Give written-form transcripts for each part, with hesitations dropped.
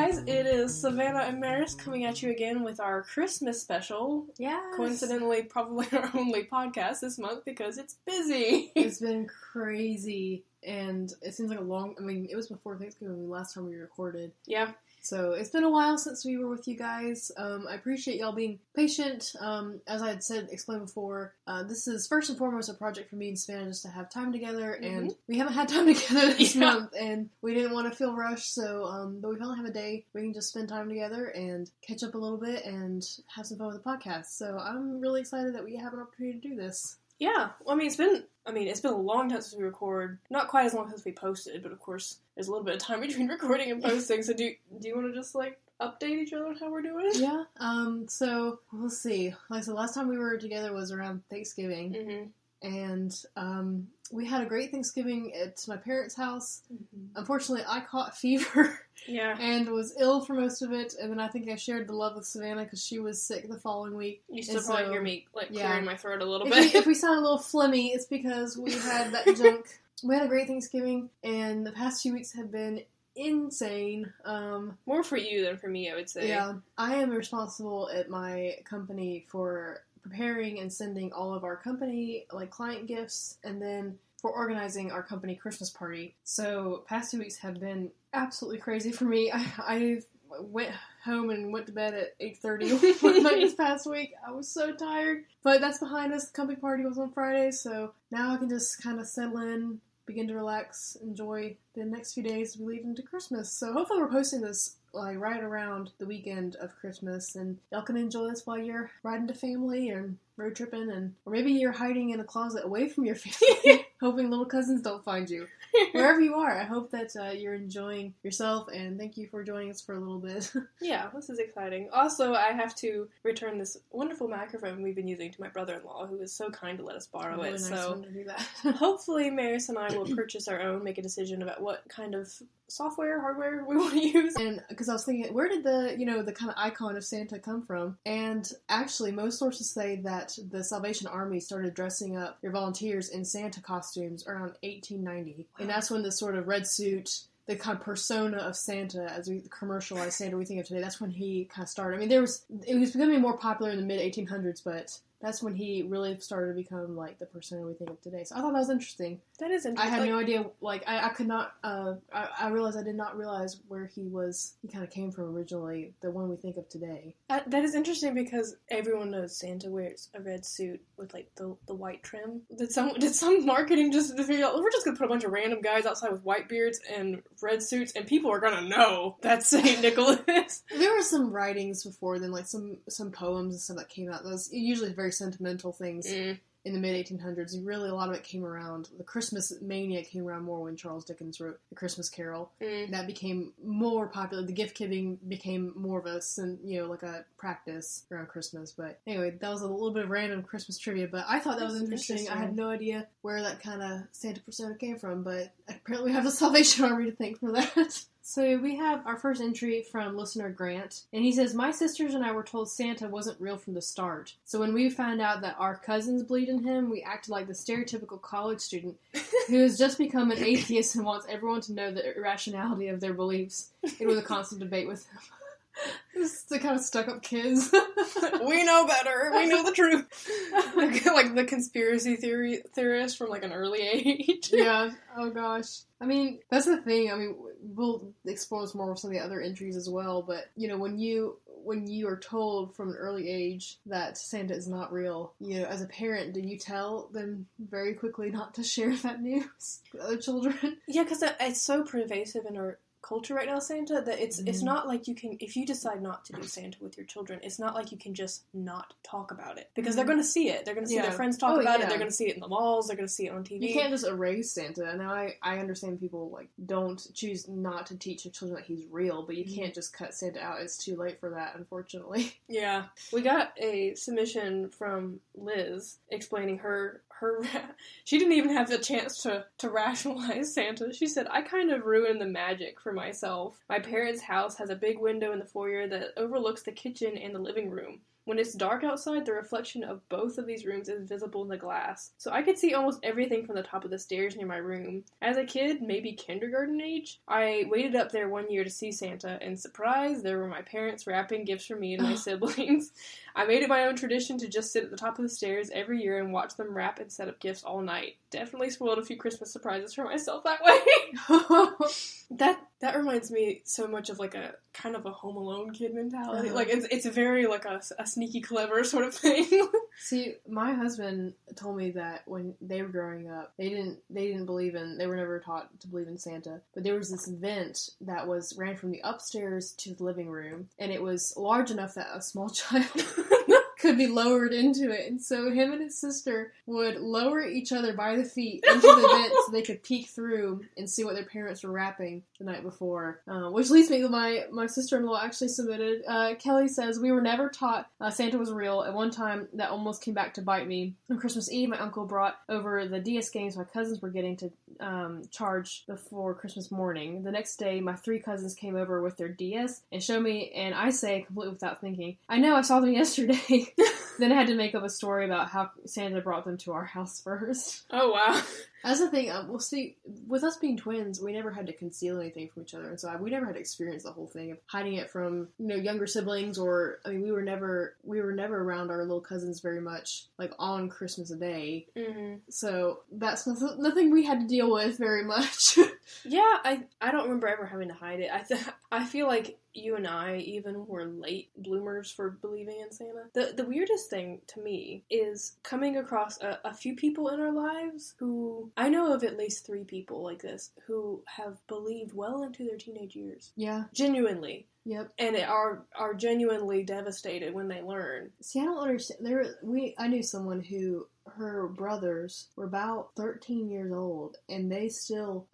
guys, it is Savannah and Maris coming at you again with our Christmas special. Yeah. Coincidentally, probably our only podcast this month because it's busy. It's been crazy, and it seems like it was before Thanksgiving last time we recorded. Yeah. So it's been a while since we were with you guys. I appreciate y'all being patient. As I had explained before, this is first and foremost a project for me and Savannah just to have time together, and we haven't had time together this month, and we didn't want to feel rushed, so, but we finally have a day we can just spend time together and catch up a little bit and have some fun with the podcast. So I'm really excited that we have an opportunity to do this. Yeah, well, it's been a long time since we record. Not quite as long since we posted, but of course, there's a little bit of time between recording and posting. So do you want to just update each other on how we're doing? Yeah. So let's see. Like I said, last time we were together was around Thanksgiving, and we had a great Thanksgiving at my parents' house. Unfortunately, I caught fever. Yeah. And was ill for most of it, and then I think I shared the love with Savannah because she was sick the following week. You still probably hear me, clearing my throat a little bit. If we sound a little phlegmy, it's because we had that junk. We had a great Thanksgiving, and the past few weeks have been insane. More for you than for me, I would say. Yeah. I am responsible at my company for preparing and sending all of our company, client gifts, and then for organizing our company Christmas party. So, past 2 weeks have been absolutely crazy for me. I went home and went to bed at 8:30 one night this past week. I was so tired. But that's behind us. The company party was on Friday, so now I can just kind of settle in, begin to relax, enjoy the next few days as we lead into Christmas. So hopefully we're posting this right around the weekend of Christmas, and y'all can enjoy this while you're riding to family and road tripping, or maybe you're hiding in a closet away from your family, hoping little cousins don't find you. Wherever you are, I hope that you're enjoying yourself, and thank you for joining us for a little bit. Yeah, this is exciting. Also, I have to return this wonderful microphone we've been using to my brother-in-law, who was so kind to let us borrow it. Nice so one to do that. Hopefully Maris and I will purchase our own, make a decision about what kind of software, hardware we want to use. And because I was thinking, where did the kind of icon of Santa come from? And actually, most sources say that the Salvation Army started dressing up their volunteers in Santa costumes around 1890. Wow. And that's when the sort of red suit, the kind of persona of Santa, as we commercialize Santa we think of today, that's when he kind of started. It was becoming more popular in the mid-1800s, but that's when he really started to become, the persona we think of today. So I thought that was interesting. That is interesting. I had no idea, I could not, I realized I did not realize where he kind of came from originally, the one we think of today. That is interesting because everyone knows Santa wears a red suit with, the white trim. Did some marketing just figure out, we're just going to put a bunch of random guys outside with white beards and red suits, and people are going to know that's St. Nicholas. There were some writings before then, some poems and stuff that came out. Those usually very sentimental things in the mid-1800s. Really, a lot of it came around. The Christmas mania came around more when Charles Dickens wrote The Christmas Carol. That became more popular. The gift-giving became more of a practice around Christmas. But anyway, that was a little bit of random Christmas trivia, but I thought that was interesting. I had no idea where that kind of Santa persona came from, but apparently we have the Salvation Army to thank for that. So we have our first entry from listener Grant, and he says, "My sisters and I were told Santa wasn't real from the start. So when we found out that our cousins believed in him, we acted like the stereotypical college student who has just become an atheist and wants everyone to know the irrationality of their beliefs. It was a constant debate with them." Just the kind of stuck-up kids. We know better. We know the truth. Like the conspiracy theorist from an early age. Yeah. Oh gosh. That's the thing. We'll explore this more with some of the other entries as well. But when you are told from an early age that Santa is not real, as a parent, do you tell them very quickly not to share that news with other children? Yeah, because it's so pervasive in our culture right now, Santa, that it's not like you can, if you decide not to do Santa with your children, it's not like you can just not talk about it, because they're going to see it. They're going to see their friends talk about it. They're going to see it in the malls. They're going to see it on TV. You can't just erase Santa. Now, I understand people don't choose not to teach their children that he's real, but you can't just cut Santa out. It's too late for that, unfortunately. Yeah. We got a submission from Liz explaining her she didn't even have the chance to rationalize Santa. She said, "I kind of ruined the magic for myself. My parents' house has a big window in the foyer that overlooks the kitchen and the living room. When it's dark outside, the reflection of both of these rooms is visible in the glass. So I could see almost everything from the top of the stairs near my room. As a kid, maybe kindergarten age, I waited up there one year to see Santa, and surprise, there were my parents wrapping gifts for me and my siblings. I made it my own tradition to just sit at the top of the stairs every year and watch them wrap and set up gifts all night. Definitely spoiled a few Christmas surprises for myself that way. That reminds me so much of like a kind of a Home Alone kid mentality. Like it's very like a sneaky clever sort of thing. See, my husband told me that when they were growing up, they were never taught to believe in Santa, but there was this vent that ran from the upstairs to the living room, and it was large enough that a small child could be lowered into it. And so him and his sister would lower each other by the feet into the vent so they could peek through and see what their parents were wrapping the night before. Which leads me to my sister-in-law actually submitted. Kelly says, we were never taught Santa was real. At one time, that almost came back to bite me. On Christmas Eve, my uncle brought over the DS games my cousins were getting to charge before Christmas morning. The next day, my 3 cousins came over with their DS and showed me, and I say, completely without thinking, I know, I saw them yesterday. Then I had to make up a story about how Santa brought them to our house first. Oh, wow. That's the thing, well, see, with us being twins, we never had to conceal anything from each other, and so we never had to experience the whole thing of hiding it from, younger siblings, or, we were never around our little cousins very much, like, on Christmas Day. Mm-hmm. So, that's nothing we had to deal with very much. Yeah, I don't remember ever having to hide it. I feel like you and I even were late bloomers for believing in Santa. The weirdest thing to me is coming across a few people in our lives who, I know of at least 3 people like this, who have believed well into their teenage years. Yeah. Genuinely. Yep. And are genuinely devastated when they learn. See, I don't understand. I knew someone who, her brothers were about 13 years old, and they still,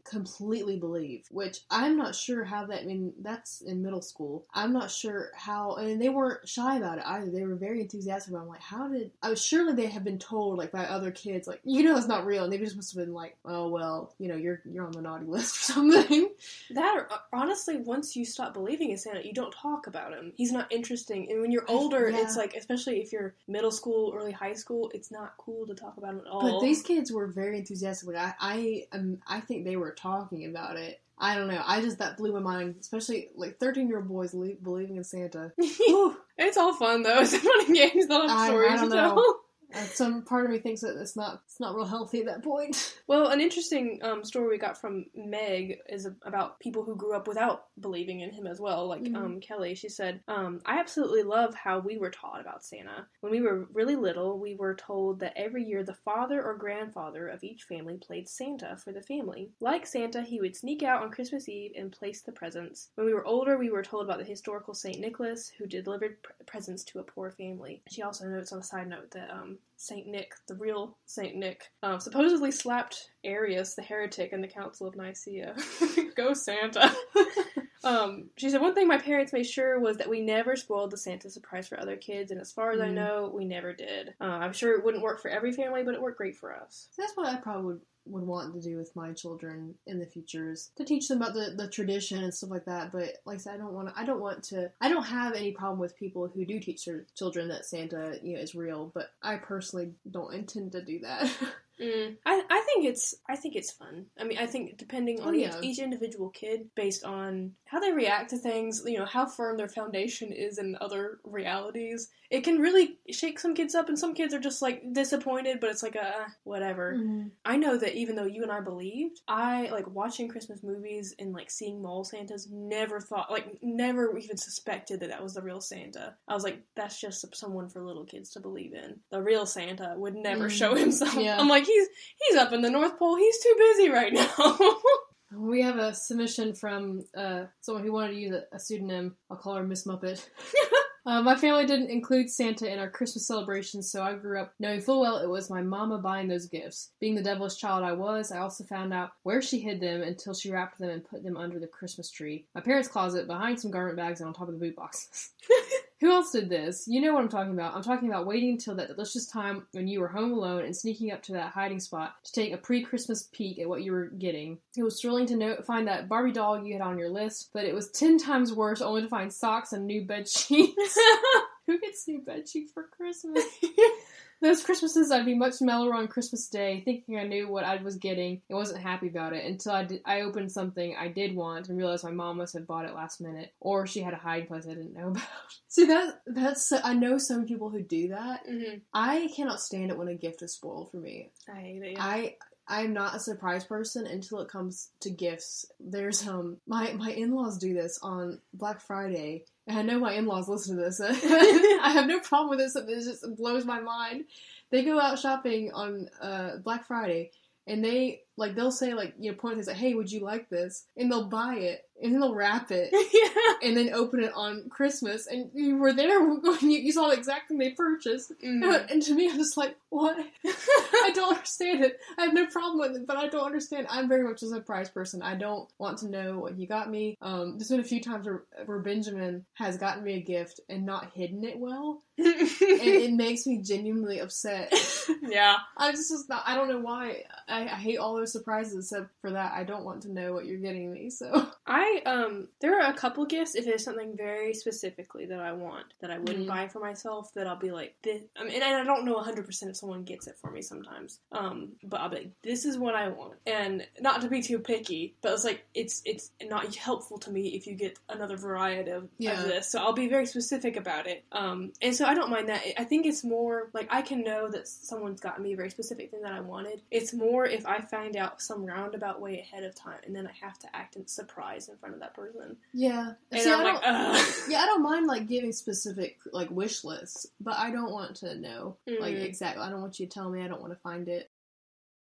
completely believe, which I'm not sure how that's in middle school. I'm not sure how, and they weren't shy about it either. They were very enthusiastic about it. I'm like, surely they have been told, like, by other kids, like, it's not real, and they just must have been like, oh, well, you're on the naughty list or something. That, honestly, once you stop believing in Santa, you don't talk about him. He's not interesting, and when you're older, It's like, especially if you're middle school, early high school, it's not cool to talk about him at all. But these kids were very enthusiastic. Like, I think they were talking about it. I don't know. That blew my mind, especially like 13-year-old boys believing in Santa. It's all fun though. It's fun and games. They'll have stories to tell. Some part of me thinks that it's not real healthy at that point. Well, an interesting story we got from Meg is about people who grew up without believing in him as well. Like Kelly, she said, I absolutely love how we were taught about Santa. When we were really little, we were told that every year the father or grandfather of each family played Santa for the family. Like Santa, he would sneak out on Christmas Eve and place the presents. When we were older, we were told about the historical St. Nicholas who delivered presents to a poor family. She also notes on a side note that Saint Nick, the real Saint Nick, supposedly slapped Arius, the heretic, in the Council of Nicaea. Go Santa! She said, one thing my parents made sure was that we never spoiled the Santa surprise for other kids, and as far as I know, we never did. I'm sure it wouldn't work for every family, but it worked great for us. That's what I probably would want to do with my children in the future, is to teach them about the tradition and stuff like that. But like I said, I don't have any problem with people who do teach their children that Santa, is real, but I personally don't intend to do that. I think it's fun. I think depending on each individual kid, based on how they react to things, how firm their foundation is in other realities, it can really shake some kids up, and some kids are just like disappointed, but it's like whatever. Mm-hmm. I know that even though you and I believed, I like watching Christmas movies and like seeing mall Santas, never even suspected that was the real Santa. I was like, that's just someone for little kids to believe in. The real Santa would never show himself. Yeah. I'm like, he's up in the North Pole. He's too busy right now. We have a submission from someone who wanted to use a pseudonym. I'll call her Miss Muppet. My family didn't include Santa in our Christmas celebrations, so I grew up knowing full well it was my mama buying those gifts. Being the devilish child I was, I also found out where she hid them until she wrapped them and put them under the Christmas tree. My parents' closet, behind some garment bags, and on top of the boot boxes. Who else did this? You know what I'm talking about. I'm talking about waiting until that delicious time when you were home alone and sneaking up to that hiding spot to take a pre-Christmas peek at what you were getting. It was thrilling to find that Barbie doll you had on your list, but it was 10 times worse only to find socks and new bed sheets. Who get St. Bedsheets for Christmas. Those Christmases, I'd be much mellower on Christmas Day, thinking I knew what I was getting and wasn't happy about it until I opened something I did want and realized my mom must have bought it last minute, or she had a hiding place I didn't know about. See, that's I know some people who do that. Mm-hmm. I cannot stand it when a gift is spoiled for me. I hate it. Yeah. I'm not a surprise person until it comes to gifts. There's my in-laws do this on Black Friday. And I know my in-laws listen to this. I have no problem with this. It just blows my mind. They go out shopping on Black Friday, and they'll say, point things like, hey, would you like this? And they'll buy it, and then they'll wrap it, and then open it on Christmas. And you were there when you saw the exact thing they purchased. Mm-hmm. And to me, I'm just like, what? I don't understand it. I have no problem with it, but I don't understand. I'm very much a surprise person. I don't want to know what you got me. There's been a few times where Benjamin has gotten me a gift and not hidden it well. And it makes me genuinely upset. Yeah. I don't know why. I hate all those surprises except for that. I don't want to know what you're getting me, so. There are a couple gifts, if there's something very specifically that I want, that I wouldn't buy for myself, that I'll be like, this, and I don't know 100% if someone gets it for me sometimes, but I'll be like, this is what I want. And not to be too picky, but it's like, it's not helpful to me if you get another variety of this, so I'll be very specific about it. And so I don't mind that. I think it's more, like, I can know that someone's gotten me a very specific thing that I wanted. It's more if I find out some roundabout way ahead of time, and then I have to act in surprise in front of that person. Yeah. And see, I'm like, ugh. Yeah, I don't mind, giving specific, wish lists, but I don't want to know, exactly. I don't want you to tell me. I don't want to find it.